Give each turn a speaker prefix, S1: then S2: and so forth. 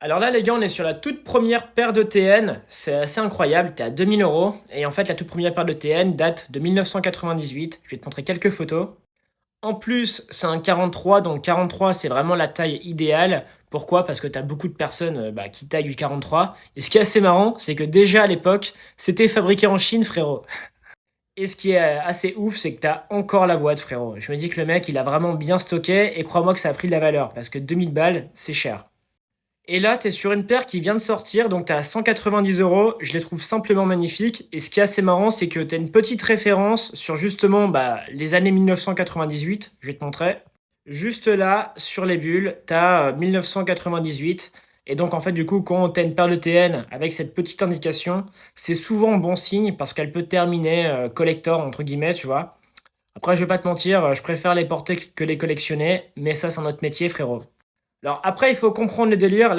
S1: Alors là, les gars, on est sur la toute première paire de TN. C'est assez incroyable, t'es à 2000 euros. Et en fait, la toute première paire de TN date de 1998. Je vais te montrer quelques photos. En plus, c'est un 43, donc 43, c'est vraiment la taille idéale. Pourquoi? Parce que t'as beaucoup de personnes qui taillent du 43. Et ce qui est assez marrant, c'est que déjà à l'époque, c'était fabriqué en Chine, frérot. Et ce qui est assez ouf, c'est que t'as encore la boîte, frérot. Je me dis que le mec, il a vraiment bien stocké. Et crois-moi que ça a pris de la valeur. Parce que 2000 balles, c'est cher. Et là, tu es sur une paire qui vient de sortir, donc tu as 190 euros. Je les trouve simplement magnifiques. Et ce qui est assez marrant, c'est que tu as une petite référence sur justement les années 1998. Je vais te montrer. Juste là, sur les bulles, tu as 1998. Et donc, en fait, du coup, quand tu as une paire de TN avec cette petite indication, c'est souvent bon signe parce qu'elle peut terminer collector, entre guillemets, tu vois. Après, je vais pas te mentir, je préfère les porter que les collectionner. Mais ça, c'est un autre métier, frérot. Alors après, il faut comprendre le délire.